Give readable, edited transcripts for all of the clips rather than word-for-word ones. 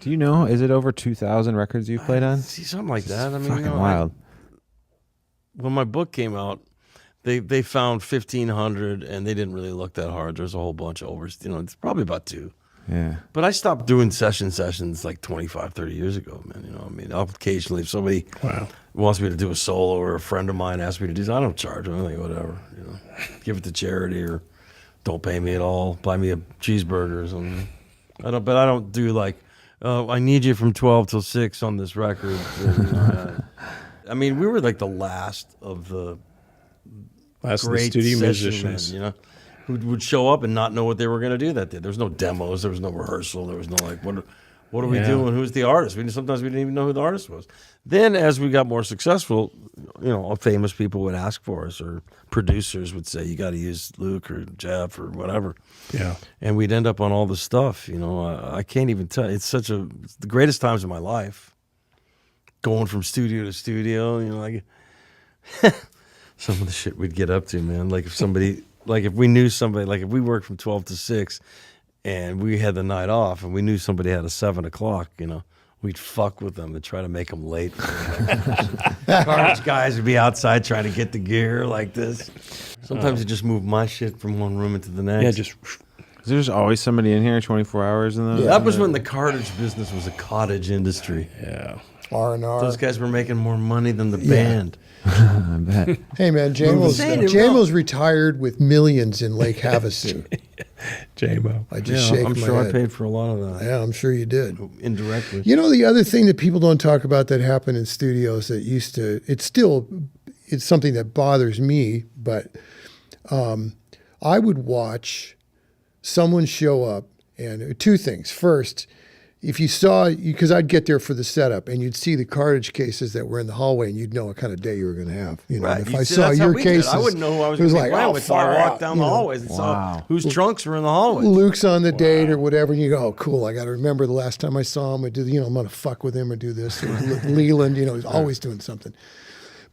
Do you know? Is it over 2,000 records you've played on? See, something like that. I mean, Fucking wild. When my book came out, they found 1,500, and they didn't really look that hard. There's a whole bunch of overs. It's probably about 2. Yeah. But I stopped doing sessions like 25, 30 years ago, man. I mean, occasionally if somebody wants me to do a solo or a friend of mine asks me to do something, I don't charge them. I'm like, whatever. Give it to charity or don't pay me at all. Buy me a cheeseburger or something. I don't do like, I need you from 12 till 6 on this record. I mean, we were like the last of the great studio session musicians, men, who would show up and not know what they were going to do that day. There was no demos. There was no rehearsal. There was no like, what are we doing? Who's the artist? Sometimes we didn't even know who the artist was. Then as we got more successful, famous people would ask for us, or producers would say, you got to use Luke or Jeff or whatever. Yeah. And we'd end up on all the stuff. I can't even tell. It's it's the greatest times of my life. Going from studio to studio, like some of the shit we'd get up to, man. Like if we knew somebody, like if we worked from 12 to 6 and we had the night off and we knew somebody had a 7 o'clock, we'd fuck with them and try to make them late. Cartage guys would be outside trying to get the gear like this. Sometimes you just move my shit from one room into the next. Yeah, just... There's always somebody in here 24 hours in the... That was when the cartage business was a cottage industry. Yeah. R&R. Those guys were making more money than the band. I bet. Hey, man, Jamo's retired with millions in Lake Havasu. Jamo. I just shake I'm my sure head. I paid for a lot of that. Yeah, I'm sure you did. Indirectly. The other thing that people don't talk about that happened in studios that it's something that bothers me, but I would watch someone show up, and 2 things. First, if you saw, because I'd get there for the setup, and you'd see the cartage cases that were in the hallway, and you'd know what kind of day you were going to have. Right. If I saw your cases, I wouldn't know who I was going to be playing with. So I walked down the hallways and saw whose trunks were in the hallway. Luke's on the date or whatever, and you go, oh, cool, I got to remember the last time I saw him. I'm going to fuck with him or do this. Or Leland, he's always doing something.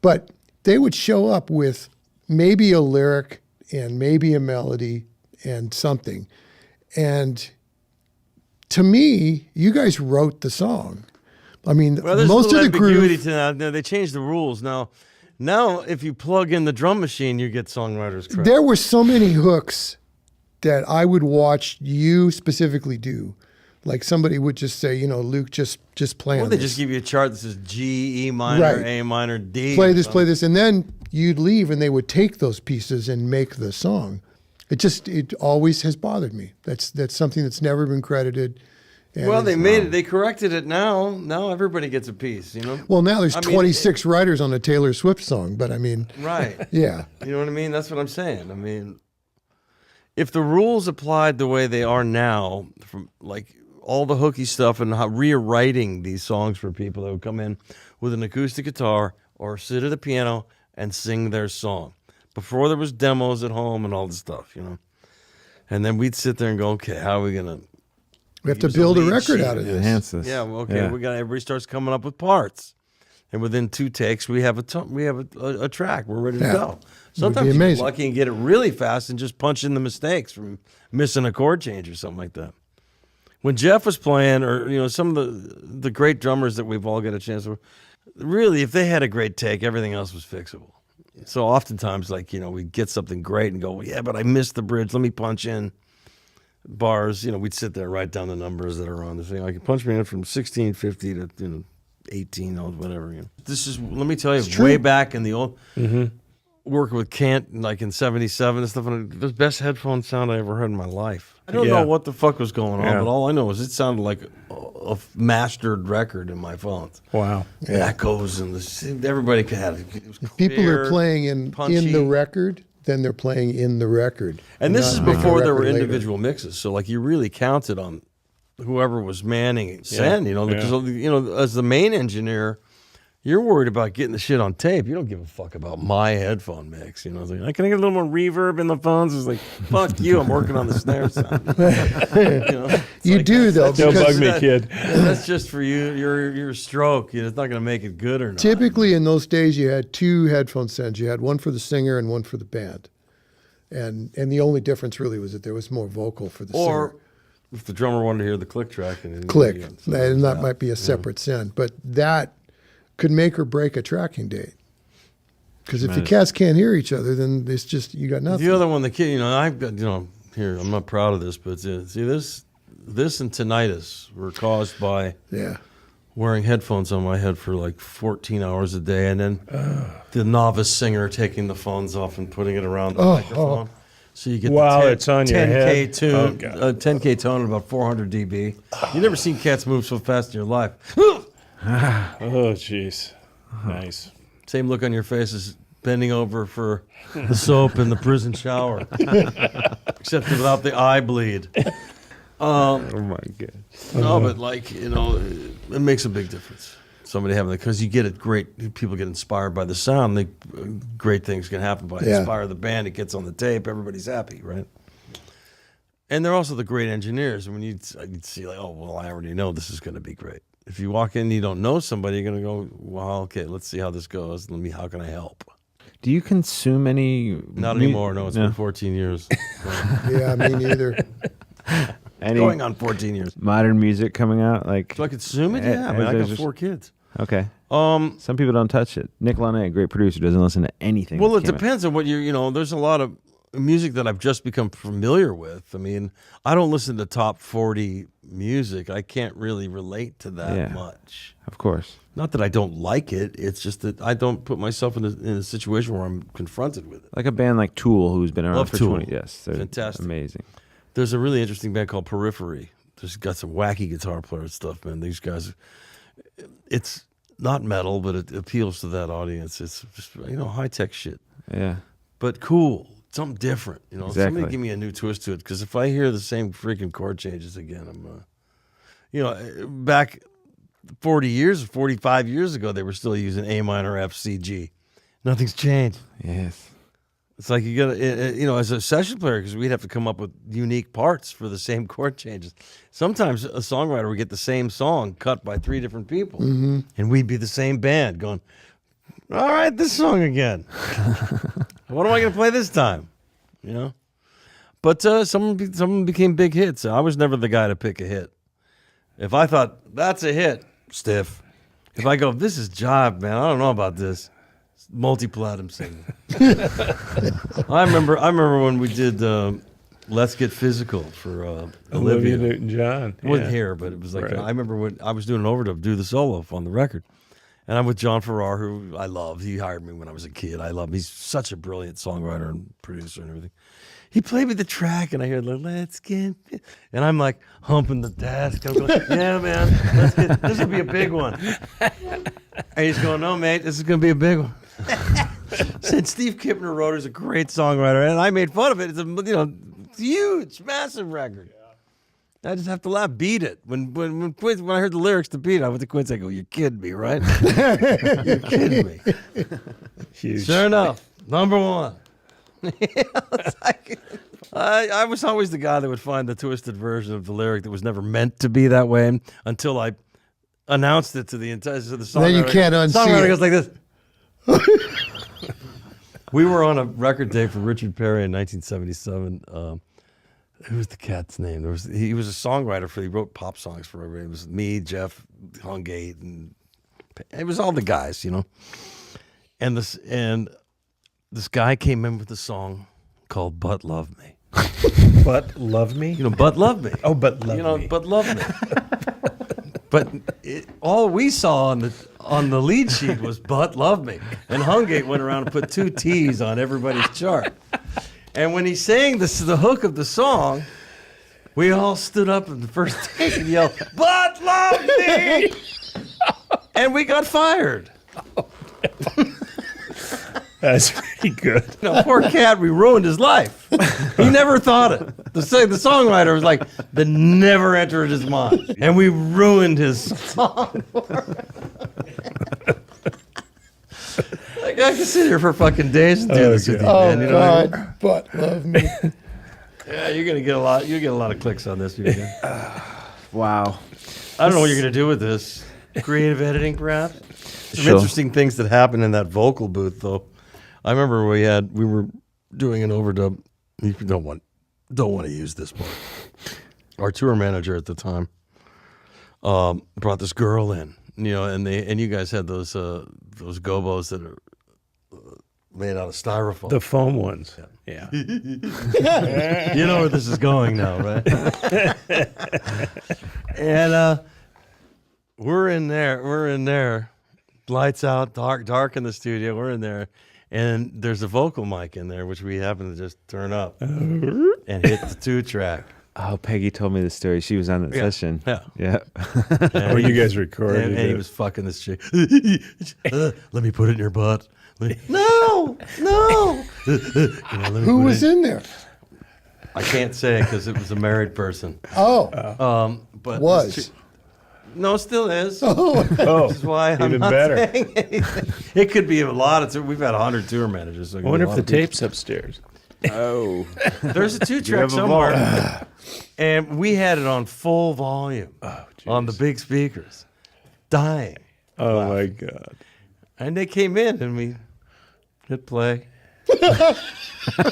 But they would show up with maybe a lyric and maybe a melody and something. And to me, you guys wrote the song. I mean, there's most a of the ambiguity groove. to that. No, they changed the rules now. Now, if you plug in the drum machine, you get songwriters credit. There were so many hooks that I would watch you specifically do. Like somebody would just say, Luke, just play on they this. just give you a chart that says G, E minor, A minor, D. Play this, and then you'd leave, and they would take those pieces and make the song. It always has bothered me. That's something that's never been credited. Well, they made it. They corrected it now. Now everybody gets a piece, Well, now there's 26 writers on a Taylor Swift song, but I mean... Right. Yeah. You know what I mean? That's what I'm saying. I mean, if the rules applied the way they are now, from like all the hooky stuff and how rewriting these songs for people that would come in with an acoustic guitar or sit at a piano and sing their song. Before there was demos at home and all this stuff, And then we'd sit there and go, okay, how are we going to... We have to build a record out of this. Enhance this. Yeah, well, okay, everybody starts coming up with parts. And within 2 takes, we have a track. We're ready to go. Sometimes you get lucky and get it really fast and just punch in the mistakes from missing a chord change or something like that. When Jeff was playing, or some of the great drummers that we've all got a chance to, really, if they had a great take, everything else was fixable. So oftentimes, we'd get something great and go, well, yeah, but I missed the bridge. Let me punch in bars. We'd sit there and write down the numbers that are on the thing. I could punch me in from 1650 to 18 or whatever. This is, let me tell you, way back in the old, working with Kent, like in 77 and stuff, and the best headphone sound I ever heard in my life. I don't know what the fuck was going on, but all I know is it sounded like a mastered record in my phones. Wow. Echoes and everybody could have it. It was clear, people are playing in the record, then they're playing in the record. And this is before there were individual mixes. So like you really counted on whoever was manning send, because as the main engineer, you're worried about getting the shit on tape. You don't give a fuck about my headphone mix. It's like, can I get a little more reverb in the phones? It's like, fuck you, I'm working on the snare sound. You do, though. Don't bug me, kid. That's just for you, your stroke. It's not going to make it good or not. Typically, in those days, you had 2 headphone sends. You had one for the singer and one for the band. And the only difference really was that there was more vocal for the singer. if the drummer wanted to hear the click track. And click. And that might be a separate send. But that could make or break a tracking date. Because if the cats can't hear each other, then it's just, you got nothing. The other one, the kid, I've got, here, I'm not proud of this, but see this and tinnitus were caused by wearing headphones on my head for like 14 hours a day, and then the novice singer taking the phones off and putting it around the microphone. So you get it's on your 10K head. tune, 10K tone at about 400 dB. You've never seen cats move so fast in your life. Oh, jeez. Nice. Same look on your face as bending over for the soap in the prison shower, except without the eye bleed. Oh my God. No, but it makes a big difference. Somebody having it, because you get it great. People get inspired by the sound. Great things can happen by inspire the band. It gets on the tape. Everybody's happy, right? And they're also the great engineers. When you'd see like, oh well, I already know this is going to be great. If you walk in and you don't know somebody, you're going to go, well, okay, let's see how this goes. How can I help? Do you consume any? Not anymore. No, it's been 14 years. Yeah, me neither. Going on 14 years. Modern music coming out, like. Do I consume it? Yeah, I got 4 kids. Okay. Some people don't touch it. Nick Launay, great producer, doesn't listen to anything. Well, it depends on what there's a lot of music that I've just become familiar with. I mean, I don't listen to top 40 music. I can't really relate to that much. Of course. Not that I don't like it. It's just that I don't put myself in a situation where I'm confronted with it. Like a band like Tool, who's been around Love for Tool. 20 years. They're fantastic. Amazing. There's a really interesting band called Periphery. There's got some wacky guitar player stuff, man. These guys, it's not metal, but it appeals to that audience. It's just, high-tech shit. Yeah. But cool. Something different. Exactly. Somebody give me a new twist to it, because if I hear the same freaking chord changes again, I'm, back 45 years ago, they were still using A minor, F, C, G. Nothing's changed. Yes. It's like you got to, as a session player, because we'd have to come up with unique parts for the same chord changes. Sometimes a songwriter would get the same song cut by 3 different people, and we'd be the same band going, all right, this song again. What am I going to play this time? But some of them became big hits. I was never the guy to pick a hit. If I thought, that's a hit, stiff. If I go, this is jive, man, I don't know about this. Multi-platinum single. I remember when we did Let's Get Physical for Olivia Newton-John. It wasn't here, but it was like, I remember when I was doing an overdub, do the solo on the record. And I'm with John Farrar, who I love. He hired me when I was a kid. I love him. He's such a brilliant songwriter and producer and everything. He played me the track, and I heard, let's get... And I'm like humping the desk. I'm going, yeah, man, this will be a big one. And he's going, no, mate, this is going to be a big one. Said Steve Kipner wrote is a great songwriter, and I made fun of it. It's a huge, massive record. I just have to laugh. Beat it. When I heard the lyrics to Beat It, I went to Quincy. I go, you're kidding me, right? You're kidding me. Huge. Sure enough, number 1. I was always the guy that would find the twisted version of the lyric that was never meant to be that way until I announced it to the entire songwriter. Then you can't unsee songwriter it. goes like this. We were on a record day for Richard Perry in 1977. Who was the cat's name? He was a songwriter he wrote pop songs for everybody. It was me, Jeff, Hungate, and it was all the guys, And this guy came in with a song called "But Love Me." But Love Me? But Love Me. Oh, But Love Me. But Love Me. But all we saw on the lead sheet was "But Love Me," and Hungate went around and put 2 T's on everybody's chart. And when he sang the hook of the song, we all stood up in the first take and yelled, "But Love Me!" And we got fired. That's pretty good. Poor cat, we ruined his life. He never thought it. The songwriter was like, that never entered his mind. And we ruined his song. Like, I can sit here for fucking days and do this with you, man. Oh, God, But Love Me. Yeah, you're gonna get a lot. You get a lot of clicks on this. Wow. I don't know what you're gonna do with this. Creative editing, perhaps. Some interesting things that happened in that vocal booth, though. I remember we were doing an overdub. You don't want to use this part. our tour manager at the time, brought this girl in, and you guys had those gobos that are made out of styrofoam. The foam ones. Yeah. You know where this is going now, right? And we're in there, lights out, dark in the studio. We're in there, and there's a vocal mic in there, which we happen to just turn up and hit the 2-track. Oh, Peggy told me the story. She was on that session. Yeah. Oh, you guys recorded and it. he was fucking this chick. Let me put it in your butt. No. Who was in there? I can't say because it was a married person. Oh. But Was. No, still is. Oh, This is why I'm even not better. saying anything. It could be a lot of. We've had 100 tour managers. So I wonder if the tape's upstairs. Oh. There's a 2-track somewhere, and we had it on full volume on the big speakers, dying. Oh my God. And they came in, and we hit play.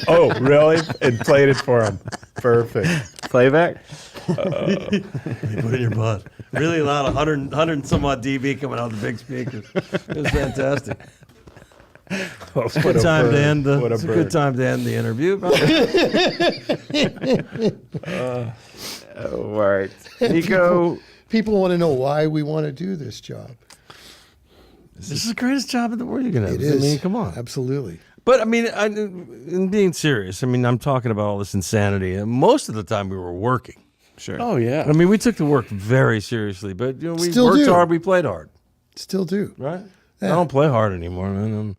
Oh, really? And played it for him. Perfect. Playback? You put it in your butt. Really loud, 100 and some odd dB coming out of the big speakers. It was fantastic. Oh, It's a good time to end the. What a It's a bird. good time to end the interview. Oh, right. Nico. People want to know why we want to do this job. This is the greatest job in the world you can have. It is. I mean, come on. Absolutely. But I mean, in being serious, I mean, I'm talking about all this insanity. And most of the time, we were working. Sure. Oh, yeah. I mean, we took the work very seriously, but we Still worked do. hard. We played hard, Still do. right? I don't play hard anymore, man.